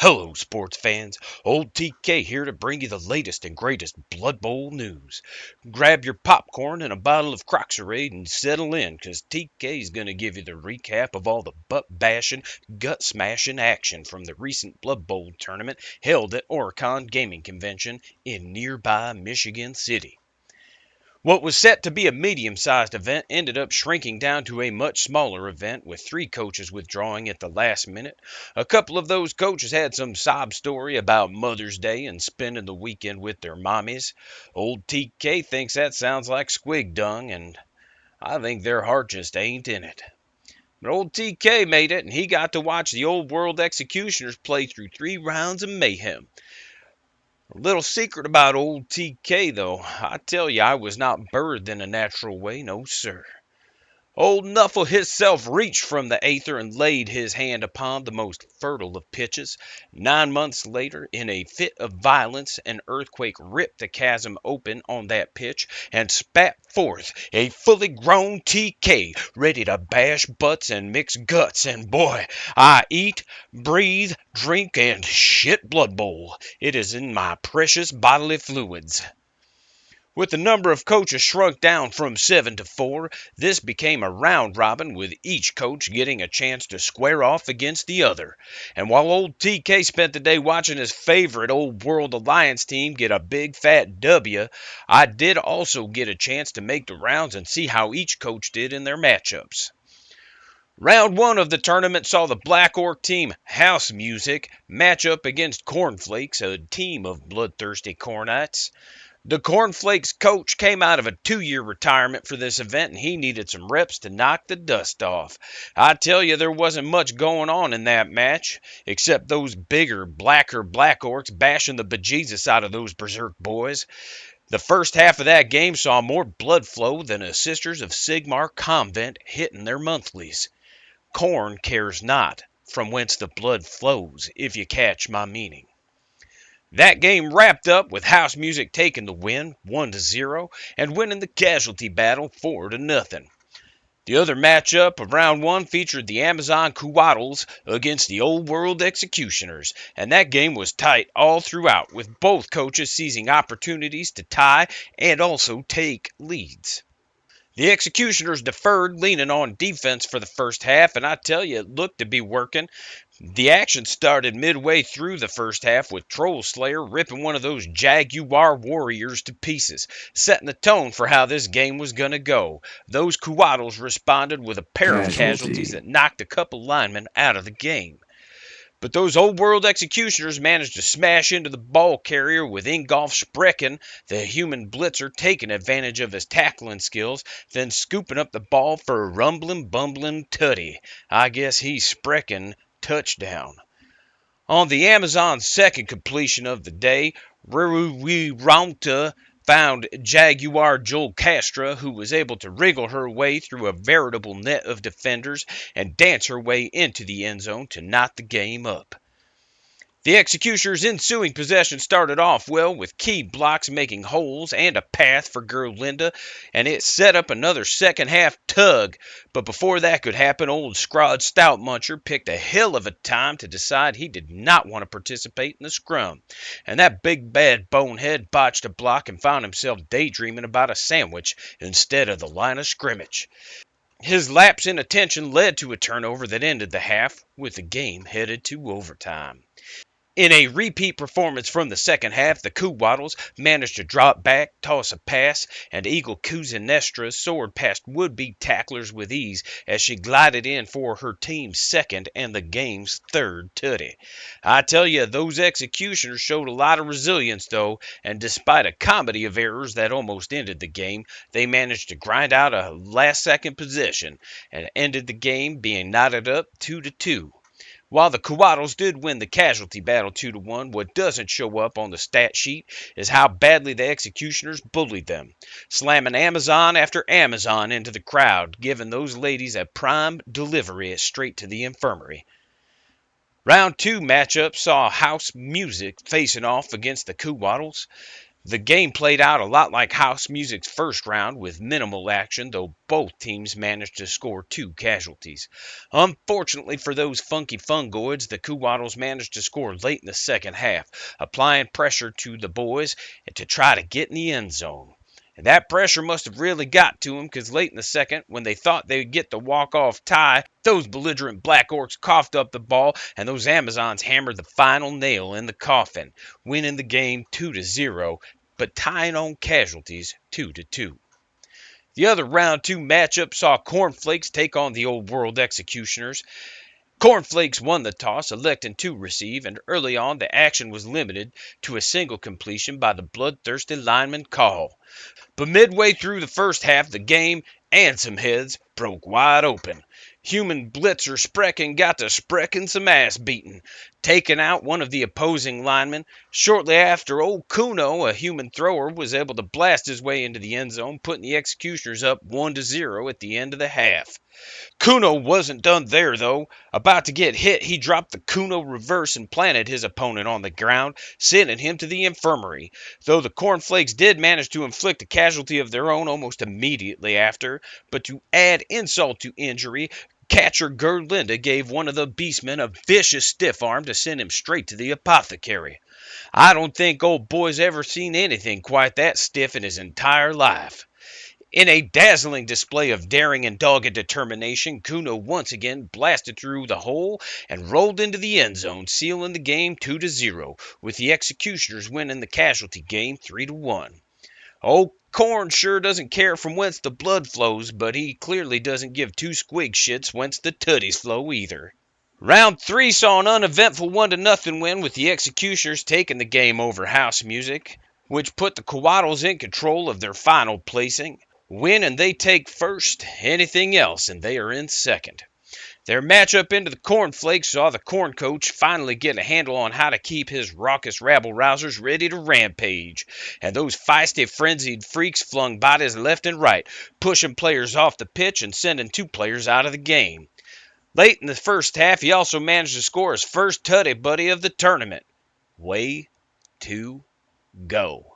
Hello, sports fans. Old TK here to bring you the latest and greatest Blood Bowl news. Grab your popcorn and a bottle of Croxerade and settle in, 'cause TK's going to give you the recap of all the butt bashing, gut smashing action from the recent Blood Bowl tournament held at OrakCon Gaming Convention in nearby Michigan City. What was set to be a medium-sized event ended up shrinking down to a much smaller event, with 3 coaches withdrawing at the last minute. A couple of those coaches had some sob story about Mother's Day and spending the weekend with their mommies. Old TK thinks that sounds like squig dung, and I think their heart just ain't in it. But old TK made it, and he got to watch the old world executioners play through 3 rounds of mayhem. A little secret about old TK, though. I tell you, I was not birthed in a natural way, no sir. Old Nuffle hisself reached from the aether and laid his hand upon the most fertile of pitches. 9 months later, in a fit of violence, an earthquake ripped the chasm open on that pitch and spat forth a fully grown TK, ready to bash butts and mix guts. And boy, I eat, breathe, drink, and shit Blood Bowl. It is in my precious bodily fluids. With the number of coaches shrunk down from 7 to 4, this became a round robin, with each coach getting a chance to square off against the other. And while old TK spent the day watching his favorite Old World Alliance team get a big fat W, I did also get a chance to make the rounds and see how each coach did in their matchups. Round 1 of the tournament saw the Black Orc team, House Music, match up against Cornflakes, a team of bloodthirsty Cornites. The Cornflakes coach came out of a 2-year retirement for this event, and he needed some reps to knock the dust off. I tell you, there wasn't much going on in that match, except those bigger, blacker Black Orcs bashing the bejesus out of those Berserk boys. The first half of that game saw more blood flow than a Sisters of Sigmar convent hitting their monthlies. Corn cares not from whence the blood flows, if you catch my meaning. That game wrapped up with House Music taking the win 1-0 and winning the casualty battle 4-0. The other matchup of round 1 featured the Amazon Coatls against the Old World Executioners, and that game was tight all throughout, with both coaches seizing opportunities to tie and also take leads. The Executioners deferred, leaning on defense for the first half, and I tell you, it looked to be working. The action started midway through the first half with Troll Slayer ripping one of those Jaguar warriors to pieces, setting the tone for how this game was going to go. Those Coatls responded with a pair of casualties that knocked a couple linemen out of the game. But those Old World Executioners managed to smash into the ball carrier, with Ingolf Sprechen, the human blitzer, taking advantage of his tackling skills, then scooping up the ball for a rumbling, bumbling tutty. I guess he's Sprechen touchdown. On the Amazon's second completion of the day, Ruruwironta found Jaguar Joel Castra, who was able to wriggle her way through a veritable net of defenders and dance her way into the end zone to knot the game up. The Executioners' ensuing possession started off well, with key blocks making holes and a path for girl Linda, and it set up another second-half tug. But before that could happen, old Scrod Stoutmuncher picked a hell of a time to decide he did not want to participate in the scrum. And that big bad bonehead botched a block and found himself daydreaming about a sandwich instead of the line of scrimmage. His lapse in attention led to a turnover that ended the half, with the game headed to overtime. In a repeat performance from the second half, the Coatls managed to drop back, toss a pass, and Eagle Kuzinestra soared past would-be tacklers with ease as she glided in for her team's second and the game's third tutty. I tell you, those Executioners showed a lot of resilience, though, and despite a comedy of errors that almost ended the game, they managed to grind out a last-second possession and ended the game being knotted up 2-2. While the Coatls did win the casualty battle 2-1, what doesn't show up on the stat sheet is how badly the Executioners bullied them, slamming Amazon after Amazon into the crowd, giving those ladies a prime delivery straight to the infirmary. Round 2 matchup saw House Music facing off against the Coatls. The game played out a lot like house music's first round with minimal action, though both teams managed to score 2 casualties. Unfortunately for those funky fungoids, the Kuwattles managed to score late in the second half, applying pressure to the boys to try to get in the end zone. And that pressure must have really got to them because late in the second, when they thought they'd get the walk-off tie, those belligerent Black Orcs coughed up the ball and those Amazons hammered the final nail in the coffin, winning the game 2-0, but tying on casualties 2-2. The other round 2 matchup saw Cornflakes take on the Old World Executioners. Cornflakes won the toss, electing to receive, and early on the action was limited to a single completion by the bloodthirsty lineman Call. But midway through the first half, the game and some heads broke wide open. Human blitzer Sprechen got to Sprechen some ass beating, taking out one of the opposing linemen. Shortly after, old Kuno, a human thrower, was able to blast his way into the end zone, putting the Executioners up 1-0 at the end of the half. Kuno wasn't done there, though. About to get hit, he dropped the Kuno reverse and planted his opponent on the ground, sending him to the infirmary, though the Cornflakes did manage to inflict a casualty of their own almost immediately after. But to add insult to injury, catcher Gerlinda gave one of the beastmen a vicious stiff arm to send him straight to the apothecary. I don't think old boy's ever seen anything quite that stiff in his entire life. In a dazzling display of daring and dogged determination, Kuno once again blasted through the hole and rolled into the end zone, sealing the game 2-0, with the Executioners winning the casualty game 3-1. Old Corn sure doesn't care from whence the blood flows, but he clearly doesn't give two squig shits whence the tutties flow either. Round 3 saw an uneventful 1-0 win with the Executioners taking the game over house music, which put the Kuwattles in control of their final placing. Win and they take first, anything else and they are in second. Their matchup into the Cornflakes saw the Corn Coach finally get a handle on how to keep his raucous rabble-rousers ready to rampage, and those feisty, frenzied freaks flung bodies left and right, pushing players off the pitch and sending 2 players out of the game. Late in the first half, he also managed to score his first tutty buddy of the tournament. Way to go.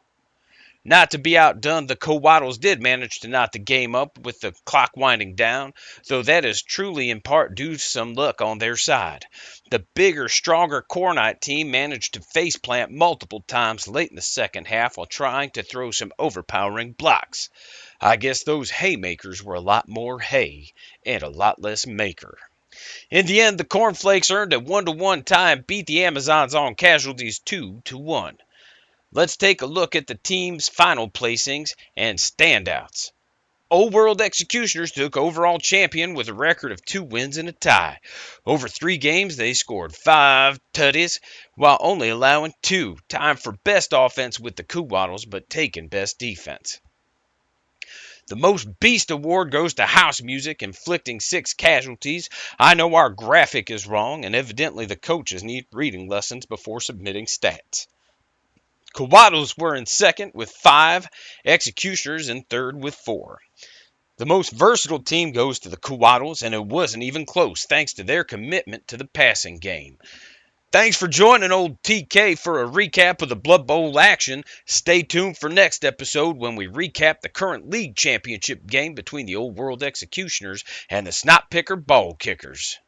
Not to be outdone, the Kuwattles did manage to knot the game up with the clock winding down, though that is truly in part due to some luck on their side. The bigger, stronger Cornite team managed to faceplant multiple times late in the second half while trying to throw some overpowering blocks. I guess those haymakers were a lot more hay and a lot less maker. In the end, the Cornflakes earned a 1-1 tie and beat the Amazons on casualties 2-1. Let's take a look at the team's final placings and standouts. Old World Executioners took overall champion with a record of 2 wins and a tie. Over 3 games, they scored 5 tutties, while only allowing 2. Time for best offense with the Kuwattles, but taking best defense. The Most Beast Award goes to House Music, inflicting 6 casualties. I know our graphic is wrong, and evidently the coaches need reading lessons before submitting stats. Kuwattles were in second with 5, Executioners in third with 4. The most versatile team goes to the Kuwattles, and it wasn't even close thanks to their commitment to the passing game. Thanks for joining old TK for a recap of the Blood Bowl action. Stay tuned for next episode when we recap the current league championship game between the Old World Executioners and the Snot Picker Ball Kickers.